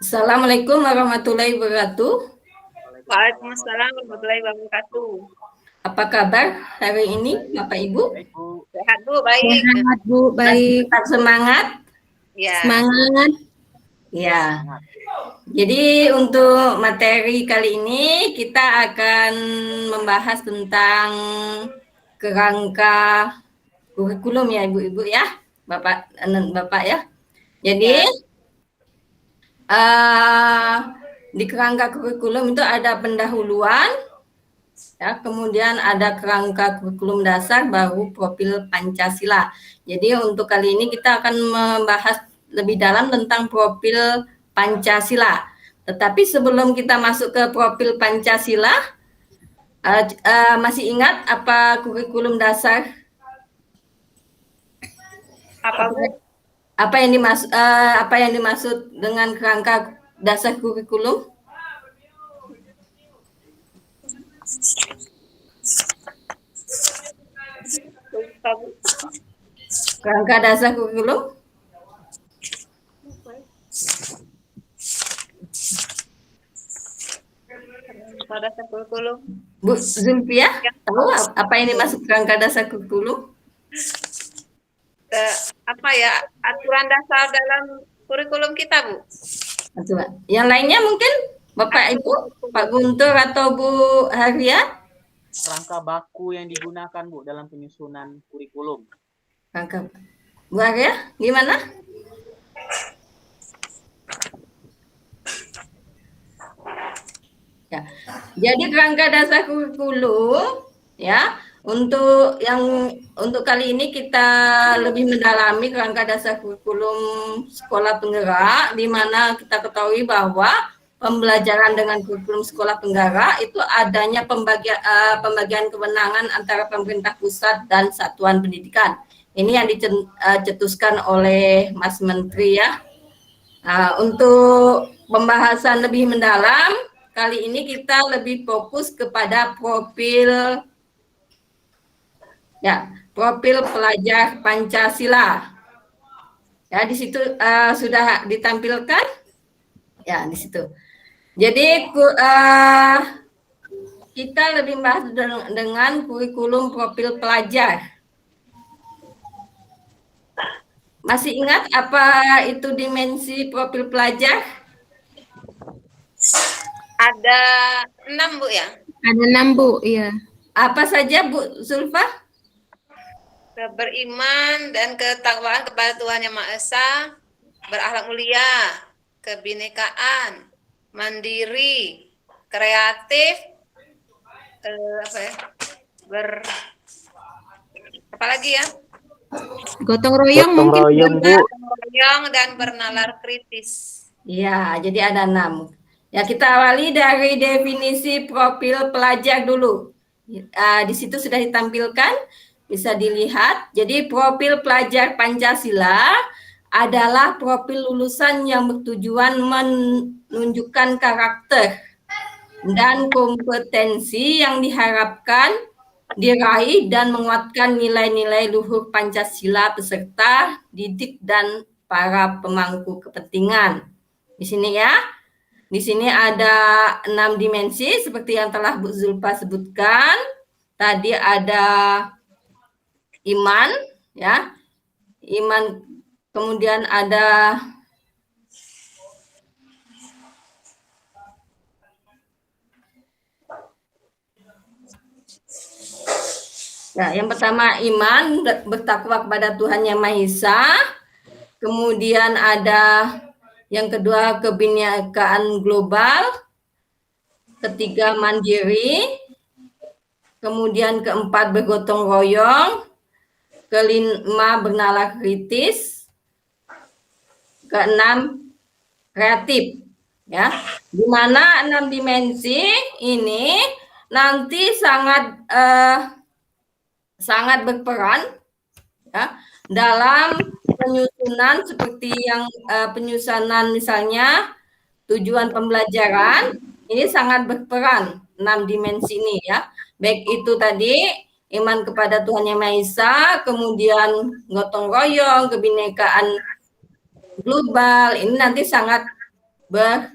Assalamualaikum warahmatullahi wabarakatuh. Waalaikumsalam warahmatullahi wabarakatuh. Apa kabar hari ini, Bapak Ibu? Sehat Bu, baik. Sehat Bu, Masih baik. tetap semangat? Ya. Semangat. Ya. Jadi untuk materi kali ini kita akan membahas tentang kerangka kurikulum ya Ibu-ibu ya, Bapak ya. Jadi di kerangka kurikulum itu ada pendahuluan, ya, kemudian ada kerangka kurikulum dasar, baru profil Pancasila. Jadi untuk kali ini kita akan membahas lebih dalam tentang profil Pancasila. Tetapi sebelum kita masuk ke profil Pancasila, masih ingat apa kurikulum dasar? Apa yang dimaksud dengan kerangka dasar kurikulum? Kerangka dasar kurikulum? Dasar kurikulum. Bu Zulfia, tahu apa yang dimaksud kerangka dasar kurikulum? Apa ya, aturan dasar dalam kurikulum kita, Bu? Yang lainnya mungkin Bapak Ibu, Pak Guntur atau Bu Haria? Rangka baku yang digunakan Bu dalam penyusunan kurikulum. Rangka. Bu Haria, gimana? Ya. Jadi kerangka dasar kurikulum ya, untuk kali ini kita lebih mendalami kerangka dasar kurikulum sekolah penggerak, di mana kita ketahui bahwa pembelajaran dengan kurikulum sekolah penggerak itu adanya pembagian kewenangan antara pemerintah pusat dan satuan pendidikan. Ini yang dicetuskan oleh Mas Menteri ya. Untuk pembahasan lebih mendalam, kali ini kita lebih fokus kepada profil pelajar Pancasila. Ya, di situ sudah ditampilkan. Ya, di situ. Jadi kita lebih bahas dengan kurikulum profil pelajar. Masih ingat apa itu dimensi profil pelajar? Ada 6 Bu ya? Ada 6 Bu, iya. Apa saja Bu Zulfa? Beriman dan ketakwaan kepada Tuhan Yang Maha Esa, berakhlak mulia, kebinekaan, mandiri, kreatif, apa lagi ya? Gotong royong mungkin. Gotong royong dan bernalar kritis. Iya, jadi ada 6. Ya, kita awali dari definisi profil pelajar dulu. Di situ sudah ditampilkan, bisa dilihat. Jadi profil pelajar Pancasila adalah profil lulusan yang bertujuan menunjukkan karakter dan kompetensi yang diharapkan diraih dan menguatkan nilai-nilai luhur Pancasila peserta didik dan para pemangku kepentingan. Di sini ya. Di sini ada 6 dimensi seperti yang telah Bu Zulfa sebutkan. Tadi ada iman, ya. Iman, kemudian ada yang pertama iman, bertakwa kepada Tuhan Yang Maha Esa. Kemudian ada yang kedua kebinekaan global, ketiga mandiri, kemudian keempat bergotong royong, kelima bernalar kritis, keenam kreatif, ya. Di mana 6 dimensi ini nanti sangat berperan ya dalam penyusunan seperti yang penyusunan misalnya tujuan pembelajaran ini sangat berperan 6 dimensi ini ya. Baik itu tadi iman kepada Tuhan Yang Maha Esa, kemudian gotong royong, kebinekaan global, ini nanti sangat berperan.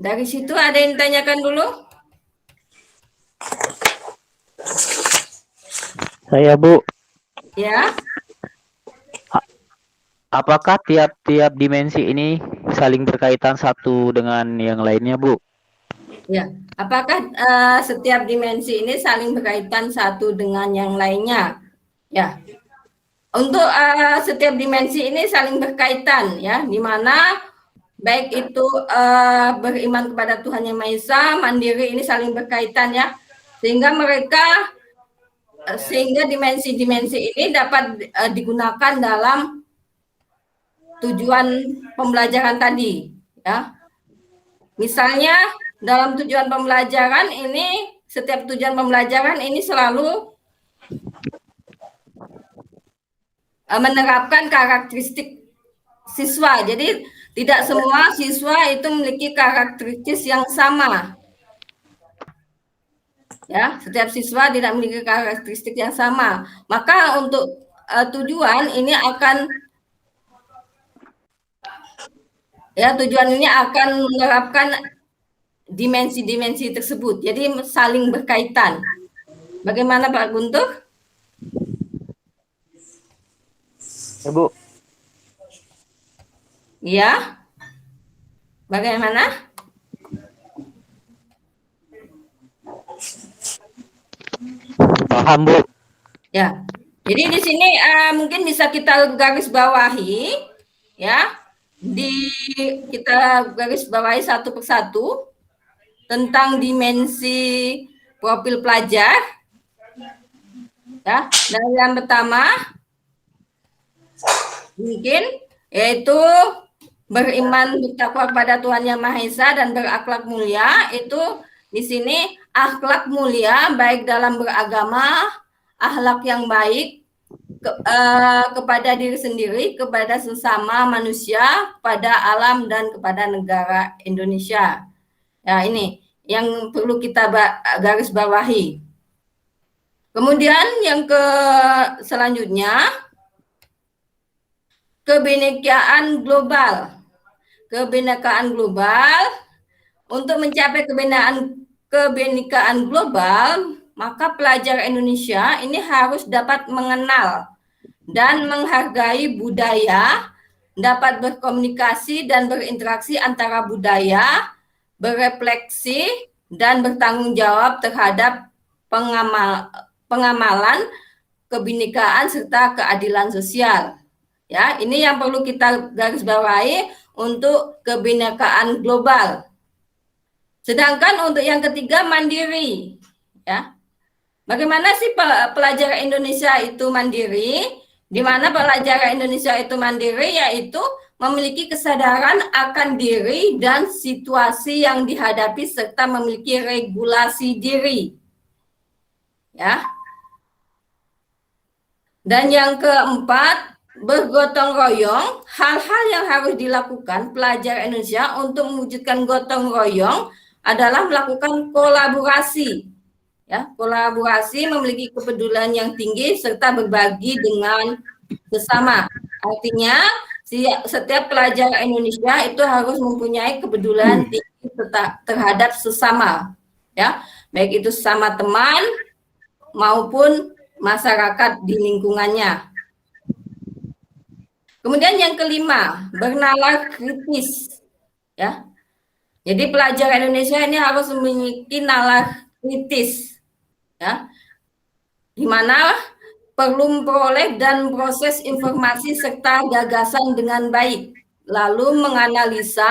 Dari situ ada yang ditanyakan dulu? Saya, Bu. Ya, Apakah tiap-tiap dimensi ini saling berkaitan satu dengan yang lainnya, Bu? ya. Apakah setiap dimensi ini saling berkaitan satu dengan yang lainnya? Ya. Untuk setiap dimensi ini saling berkaitan, ya, di mana baik itu beriman kepada Tuhan Yang Maha Esa, mandiri ini saling berkaitan, ya, sehingga dimensi-dimensi ini dapat digunakan dalam tujuan pembelajaran tadi, ya. Misalnya dalam tujuan pembelajaran ini, setiap tujuan pembelajaran ini selalu menerapkan karakteristik siswa. Jadi tidak semua siswa itu memiliki karakteristik yang sama. Ya, setiap siswa tidak memiliki karakteristik yang sama. Maka untuk tujuan ini akan menerapkan dimensi-dimensi tersebut. Jadi saling berkaitan. Bagaimana Pak Guntur? Ya, Bu. Iya. Bagaimana? Paham, Bu. Ya. Jadi di sini mungkin bisa kita garis bawahi, ya. Kita garis bawahi satu persatu tentang dimensi profil pelajar. Ya. Dan yang pertama mungkin yaitu beriman bertakwa kepada Tuhan Yang Maha Esa dan berakhlak mulia. Itu di sini akhlak mulia baik dalam beragama, akhlak yang baik kepada diri sendiri, kepada sesama manusia, kepada alam dan kepada negara Indonesia. Ya, ini yang perlu kita garis bawahi. Kemudian yang selanjutnya kebinekaan global. Kebinekaan global, untuk mencapai kebinekaan global, maka pelajar Indonesia ini harus dapat mengenal dan menghargai budaya, dapat berkomunikasi dan berinteraksi antara budaya, berefleksi dan bertanggung jawab terhadap pengamalan kebinekaan serta keadilan sosial. Ya, ini yang perlu kita garis bawahi untuk kebinekaan global. Sedangkan untuk yang ketiga mandiri, ya. Bagaimana sih pelajar Indonesia itu mandiri? Di mana pelajar Indonesia itu mandiri yaitu memiliki kesadaran akan diri dan situasi yang dihadapi serta memiliki regulasi diri. Ya. Dan yang keempat, bergotong royong. Hal-hal yang harus dilakukan pelajar Indonesia untuk mewujudkan gotong royong adalah melakukan kolaborasi. Ya, kolaborasi, memiliki kepedulian yang tinggi serta berbagi dengan sesama. Artinya setiap pelajar Indonesia itu harus mempunyai kepedulian tinggi terhadap sesama. Ya, baik itu sesama teman maupun masyarakat di lingkungannya. Kemudian yang kelima, bernalar kritis. Ya. Jadi pelajar Indonesia ini harus memiliki nalar kritis. Ya. Di mana perlu memperoleh dan proses informasi serta gagasan dengan baik, lalu menganalisa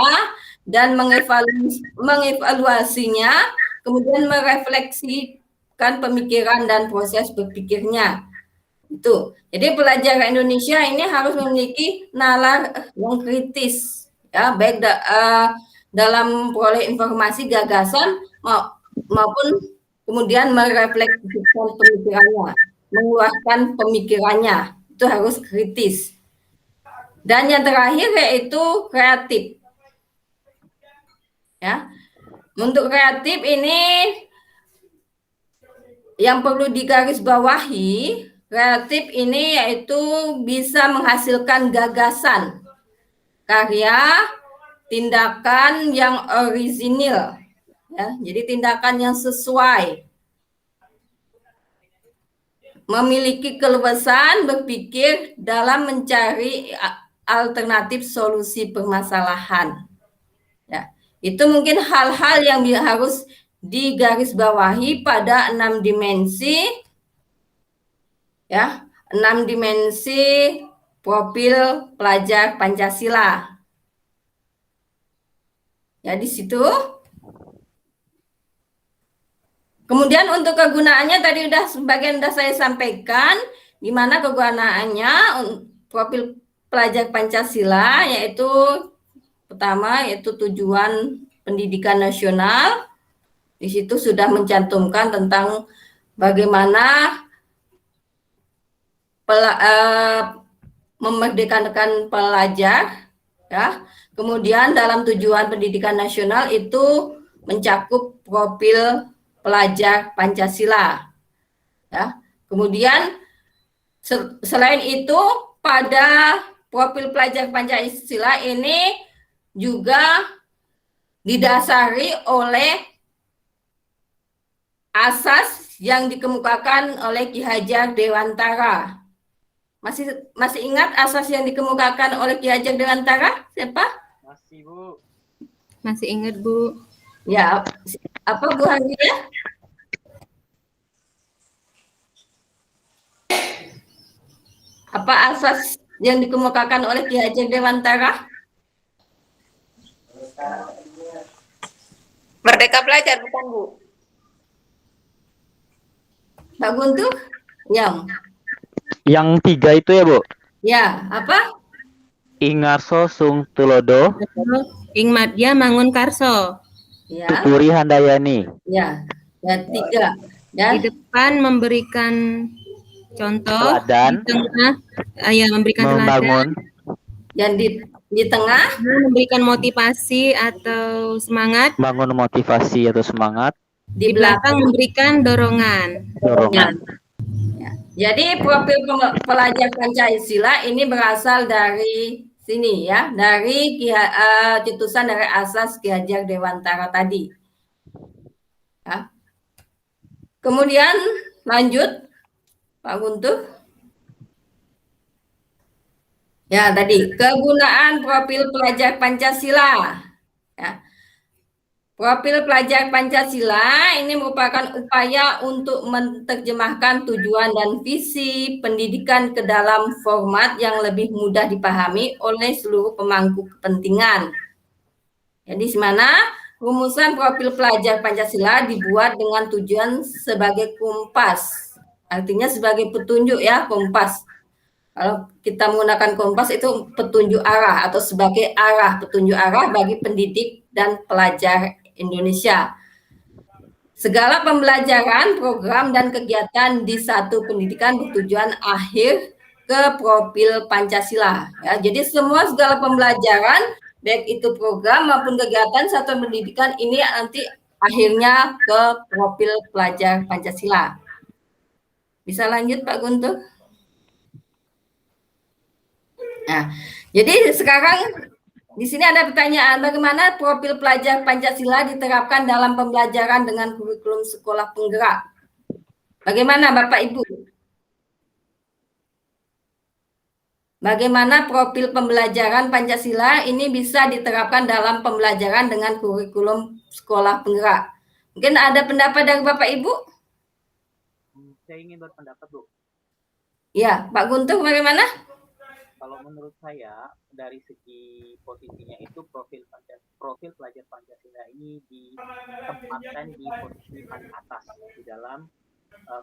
dan mengevaluasinya, kemudian merefleksikan pemikiran dan proses berpikirnya. Itu. Jadi pelajar Indonesia ini harus memiliki nalar yang kritis, ya, baik dalam memperoleh informasi, gagasan maupun kemudian merefleksikan pemikirannya, mengeluarkan pemikirannya. Itu harus kritis. Dan yang terakhir yaitu kreatif. Ya. Untuk kreatif ini yang perlu digarisbawahi Kreatif ini yaitu bisa menghasilkan gagasan, karya, tindakan yang orisinil, ya. Jadi tindakan yang sesuai, memiliki keluasan berpikir dalam mencari alternatif solusi permasalahan. Ya, itu mungkin hal-hal yang harus digarisbawahi pada 6 dimensi, ya, 6 dimensi profil pelajar Pancasila. Ya, di situ. Kemudian untuk kegunaannya tadi sebagian sudah saya sampaikan, di mana kegunaannya profil pelajar Pancasila yaitu pertama yaitu tujuan pendidikan nasional. Di situ sudah mencantumkan tentang bagaimana memerdekakan pelajar, ya. Kemudian dalam tujuan pendidikan nasional itu mencakup profil pelajar Pancasila, ya. Kemudian selain itu pada profil pelajar Pancasila ini juga didasari oleh asas yang dikemukakan oleh Ki Hajar Dewantara. Masih ingat asas yang dikemukakan oleh Ki Hajar Dewantara? Siapa? Masih, Bu. Masih ingat, Bu. Ya, apa Bu Hania? Apa asas yang dikemukakan oleh Ki Hajar Dewantara? Merdeka belajar, bukan Bu? Mbak Guntur? Ya. Yang 3 itu ya, Bu? Ya, apa? Ingarso Sung Tulodo, Ing Madya Mangun Karso. Ya, Tuturi Handayani. ya. Ya, 3. Ya, Di depan memberikan contoh, Teladan. di tengah memberikan Membangun. teladan, yang di tengah memberikan motivasi atau semangat, Bangun motivasi atau semangat. di belakang memberikan dorongan. Dorongan. Ya. Jadi profil pelajar Pancasila ini berasal dari sini, ya, dari cetusan dari asas Ki Hajar Dewantara tadi. Ya. Kemudian lanjut Pak Guntur. Ya, tadi kegunaan profil pelajar Pancasila. Ya. Profil pelajar Pancasila ini merupakan upaya untuk menerjemahkan tujuan dan visi pendidikan ke dalam format yang lebih mudah dipahami oleh seluruh pemangku kepentingan. Jadi di mana rumusan profil pelajar Pancasila dibuat dengan tujuan sebagai kompas. Artinya sebagai petunjuk, ya, kompas. Kalau kita menggunakan kompas itu petunjuk arah atau sebagai petunjuk arah bagi pendidik dan pelajar Indonesia. Segala pembelajaran, program, dan kegiatan di satu pendidikan bertujuan akhir ke profil Pancasila. Ya, jadi segala pembelajaran, baik itu program maupun kegiatan satu pendidikan ini nanti akhirnya ke profil pelajar Pancasila. Bisa lanjut Pak Guntur? Nah, jadi sekarang di sini ada pertanyaan, bagaimana profil pelajar Pancasila diterapkan dalam pembelajaran dengan kurikulum sekolah penggerak? Bagaimana Bapak Ibu? Bagaimana profil pembelajaran Pancasila ini bisa diterapkan dalam pembelajaran dengan kurikulum sekolah penggerak? Mungkin ada pendapat dari Bapak Ibu? Saya ingin berpendapat, Bu. Ya, Pak Guntur bagaimana? Kalau menurut saya dari segi posisinya itu profil pelajar Pancasila ini ditempatkan di posisi paling atas di dalam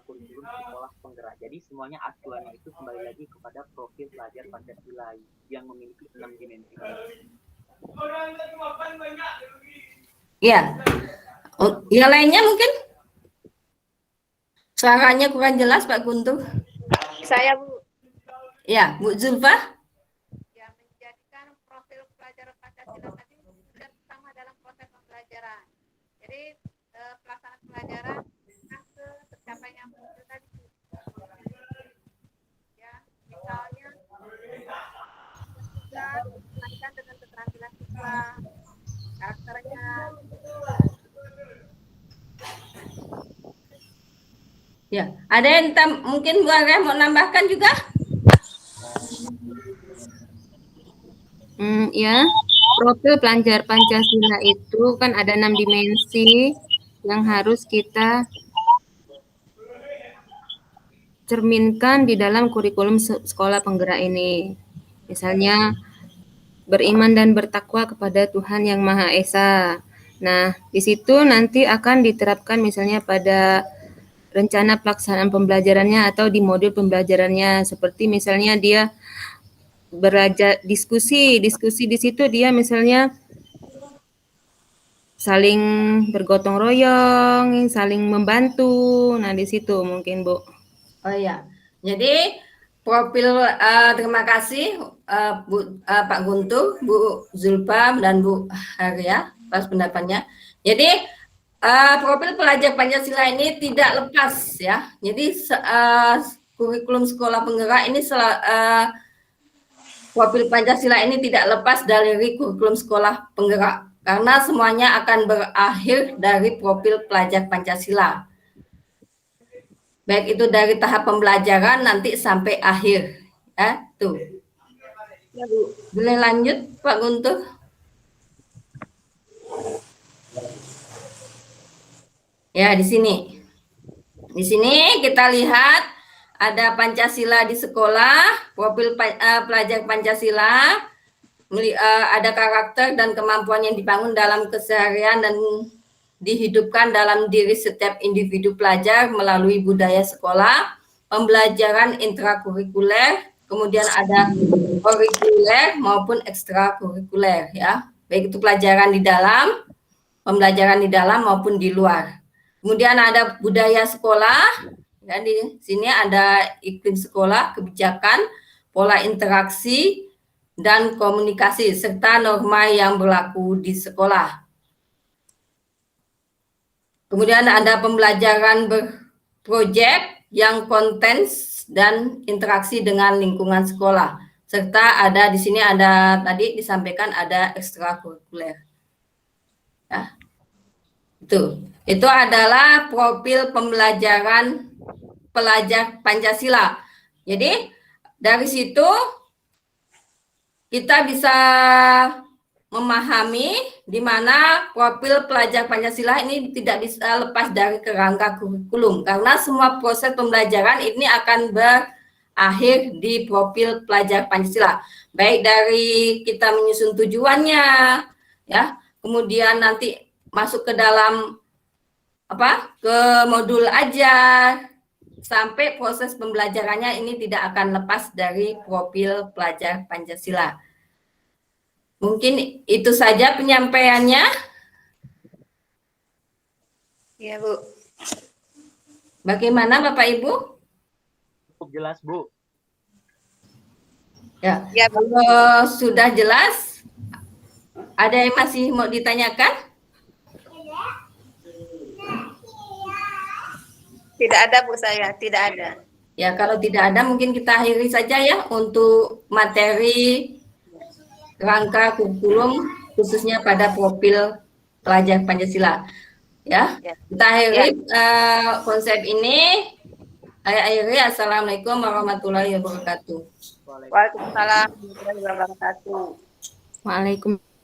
kurikulum sekolah penggerak. Jadi semuanya acuannya itu kembali lagi kepada profil pelajar Pancasila yang memiliki 6 dimensi. Ya, yang lainnya mungkin suaranya kurang jelas Pak Guntur. Saya, Bu. Ya, Bu Zulfa. Ya, menjadikan profil pelajar Pancasila tadi sudah sama dalam proses pembelajaran. Jadi pelaksanaan pelajaran ke tercapainya tadi. Ya, ada yang mungkin Bu Arya mau nambahkan juga? Ya, profil pelajar Pancasila itu kan ada 6 dimensi yang harus kita cerminkan di dalam kurikulum sekolah penggerak ini. Misalnya beriman dan bertakwa kepada Tuhan Yang Maha Esa. Nah, di situ nanti akan diterapkan misalnya pada rencana pelaksanaan pembelajarannya atau di modul pembelajarannya, seperti misalnya dia belajar diskusi di situ dia misalnya saling bergotong royong, saling membantu. Nah, di situ mungkin, Bu. Oh iya. Jadi profil terima kasih Pak Guntur, Bu Zulfa dan Bu Arya atas pendapatnya. Jadi profil pelajar Pancasila ini tidak lepas ya. Jadi kurikulum sekolah penggerak ini profil Pancasila ini tidak lepas dari kurikulum sekolah penggerak karena semuanya akan berakhir dari profil pelajar Pancasila. Baik itu dari tahap pembelajaran nanti sampai akhir. Ya, tuh. Ya, Bu. Boleh lanjut Pak Guntur? Ya, di sini. Di sini kita lihat ada Pancasila di sekolah, profil pelajar Pancasila, ada karakter dan kemampuan yang dibangun dalam keseharian dan dihidupkan dalam diri setiap individu pelajar melalui budaya sekolah, pembelajaran intrakurikuler, kemudian ada kurikuler maupun ekstrakurikuler ya, baik itu pelajaran di dalam, pembelajaran di dalam maupun di luar. Kemudian ada budaya sekolah, ya, di sini ada iklim sekolah, kebijakan, pola interaksi, dan komunikasi, serta norma yang berlaku di sekolah. Kemudian ada pembelajaran berprojek yang kontens dan interaksi dengan lingkungan sekolah. Serta ada di sini ada tadi disampaikan ada ekstrakurikuler. Ya. Itu adalah profil pembelajaran pelajar Pancasila. Jadi dari situ kita bisa memahami di mana profil pelajar Pancasila ini tidak bisa lepas dari kerangka kurikulum karena semua proses pembelajaran ini akan berakhir di profil pelajar Pancasila. Baik dari kita menyusun tujuannya, ya, kemudian nanti masuk ke dalam ke modul ajar sampai proses pembelajarannya ini tidak akan lepas dari profil pelajar Pancasila. Mungkin itu saja penyampaiannya. Iya, Bu. Bagaimana Bapak Ibu? Cukup jelas, Bu. Ya, Ya, Bu. kalau sudah jelas, ada yang masih mau ditanyakan? Tidak ada, Bu, saya. Tidak ada. Ya, kalau tidak ada mungkin kita akhiri saja ya untuk materi rangka kurikulum khususnya pada profil pelajar Pancasila. Ya, kita akhiri konsep ini. Saya akhiri. Assalamualaikum warahmatullahi wabarakatuh. Waalaikumsalam warahmatullahi wabarakatuh. Waalaikumsalam.